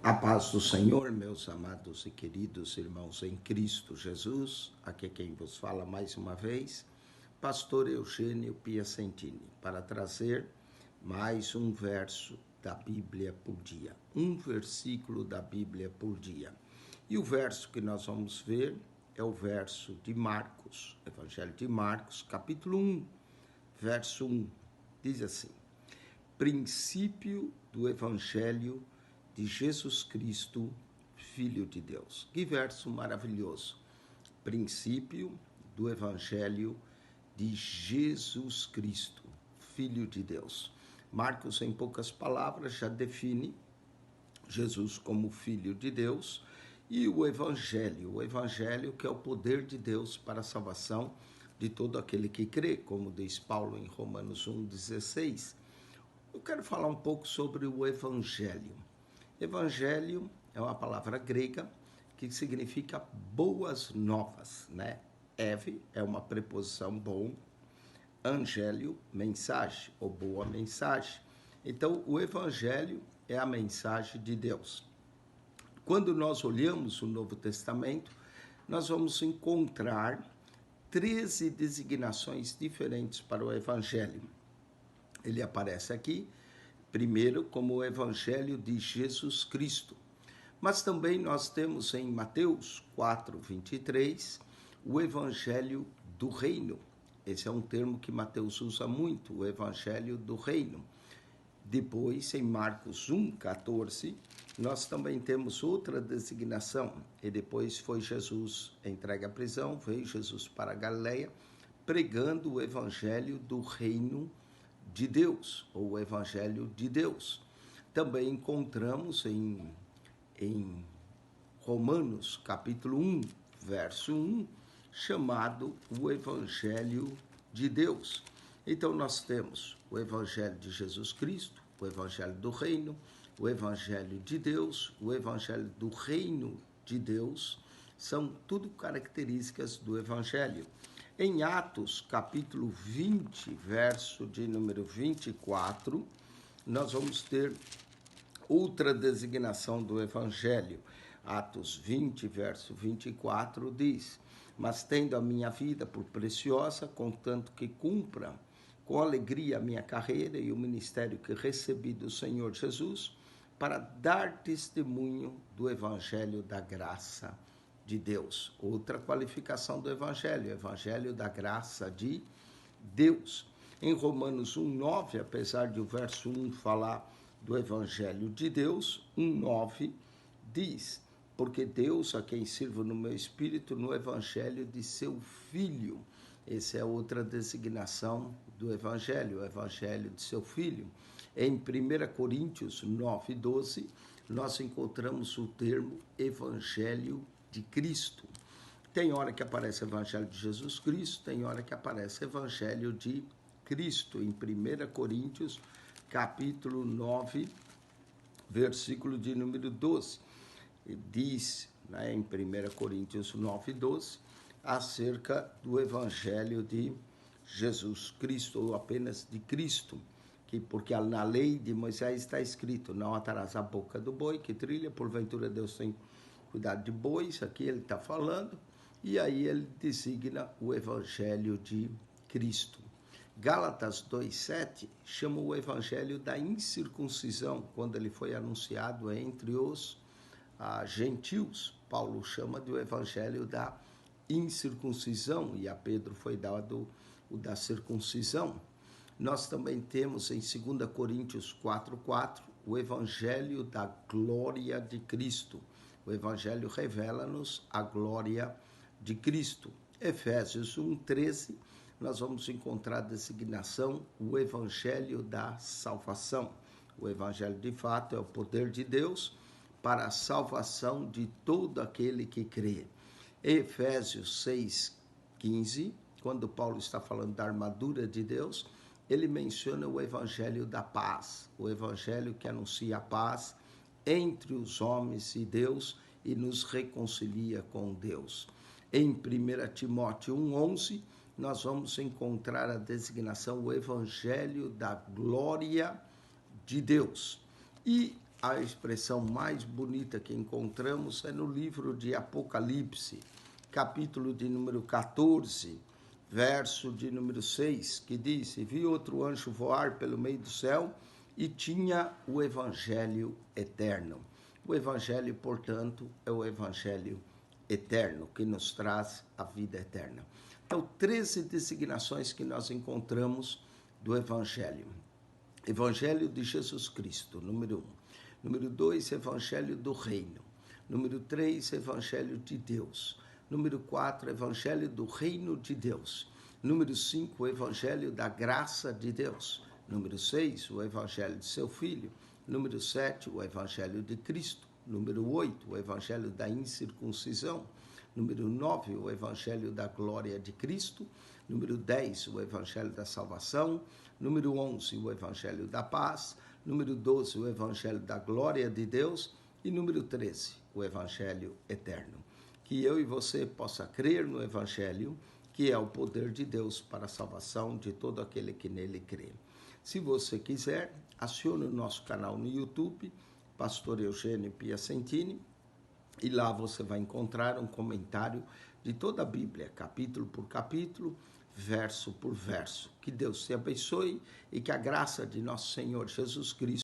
A paz do Senhor, meus amados e queridos irmãos em Cristo Jesus, aqui é quem vos fala mais uma vez, Pastor Eugênio Piacentini, para trazer mais um verso da Bíblia por dia, um versículo da Bíblia por dia. E o verso que nós vamos ver é o verso de Marcos, Evangelho de Marcos, capítulo 1, verso 1, diz assim: princípio do Evangelho de Jesus Cristo, Filho de Deus. Que verso maravilhoso! Princípio do Evangelho de Jesus Cristo, Filho de Deus. Marcos, em poucas palavras, já define Jesus como Filho de Deus e o Evangelho que é o poder de Deus para a salvação de todo aquele que crê, como diz Paulo em Romanos 1,16. Eu quero falar um pouco sobre o Evangelho. Evangelho é uma palavra grega que significa boas novas, né? Eve é uma preposição bom, angélio, mensagem ou boa mensagem. Então, o Evangelho é a mensagem de Deus. Quando nós olhamos o Novo Testamento, nós vamos encontrar 13 designações diferentes para o Evangelho. Ele aparece aqui, primeiro, como o Evangelho de Jesus Cristo. Mas também nós temos em Mateus 4:23, o Evangelho do Reino. Esse é um termo que Mateus usa muito, o Evangelho do Reino. Depois, em Marcos 1:14, nós também temos outra designação. E depois foi Jesus entregue à prisão, veio Jesus para a Galileia, pregando o Evangelho do Reino de Deus, ou o Evangelho de Deus. Também encontramos em Romanos, capítulo 1, verso 1, chamado o Evangelho de Deus. Então nós temos o Evangelho de Jesus Cristo, o Evangelho do Reino, o Evangelho de Deus, o Evangelho do Reino de Deus, são tudo características do Evangelho. Em Atos, capítulo 20, verso de número 24, nós vamos ter outra designação do Evangelho. Atos 20, verso 24, diz: mas tendo a minha vida por preciosa, contanto que cumpra com alegria a minha carreira e o ministério que recebi do Senhor Jesus, para dar testemunho do Evangelho da graça de Deus. Outra qualificação do Evangelho, Evangelho da graça de Deus. Em Romanos 1:9, apesar de o verso 1 falar do Evangelho de Deus, 1:9 diz: porque Deus, a quem sirvo no meu espírito, no Evangelho de seu Filho. Essa é outra designação do Evangelho, o Evangelho de seu Filho. Em 1 Coríntios 9:12, nós encontramos o termo Evangelho de Cristo. Tem hora que aparece Evangelho de Jesus Cristo, tem hora que aparece Evangelho de Cristo. Em 1 Coríntios, capítulo 9, versículo de número 12. Diz, né, em 1 Coríntios 9:12, acerca do Evangelho de Jesus Cristo, ou apenas de Cristo, porque na lei de Moisés está escrito: não atarás a boca do boi que trilha, porventura Deus tem cuidado de bois. Aqui ele está falando, e aí ele designa o Evangelho de Cristo. Gálatas 2:7 chama o Evangelho da incircuncisão, quando ele foi anunciado entre os gentios. Paulo chama do Evangelho da incircuncisão, e a Pedro foi dado o da circuncisão. Nós também temos em 2 Coríntios 4:4 o Evangelho da glória de Cristo. O Evangelho revela-nos a glória de Cristo. Efésios 1:13, nós vamos encontrar a designação, o Evangelho da salvação. O Evangelho, de fato, é o poder de Deus para a salvação de todo aquele que crê. Efésios 6:15, quando Paulo está falando da armadura de Deus, ele menciona o Evangelho da paz, o Evangelho que anuncia a paz entre os homens e Deus e nos reconcilia com Deus. Em 1 Timóteo 1:11, nós vamos encontrar a designação, o Evangelho da glória de Deus. E a expressão mais bonita que encontramos é no livro de Apocalipse, capítulo de número 14, verso de número 6, que diz: "E vi outro anjo voar pelo meio do céu e tinha o evangelho eterno." O evangelho, portanto, é o evangelho eterno, que nos traz a vida eterna. Então, 13 designações que nós encontramos do evangelho. Evangelho de Jesus Cristo, número 1. Número 2, Evangelho do Reino. Número 3, Evangelho de Deus. Número 4, Evangelho do Reino de Deus. Número 5, o Evangelho da Graça de Deus. Número 6, o Evangelho de seu Filho. Número 7, o Evangelho de Cristo. Número 8, o Evangelho da incircuncisão. Número 9, o Evangelho da glória de Cristo. Número 10, o Evangelho da salvação. Número 11, o Evangelho da paz. Número 12, o Evangelho da glória de Deus. E número 13, o Evangelho eterno. Que eu e você possa crer no Evangelho, que é o poder de Deus para a salvação de todo aquele que nele crê. Se você quiser, acione o nosso canal no YouTube, Pastor Eugênio Piacentini, e lá você vai encontrar um comentário de toda a Bíblia, capítulo por capítulo, verso por verso. Que Deus te abençoe e que a graça de nosso Senhor Jesus Cristo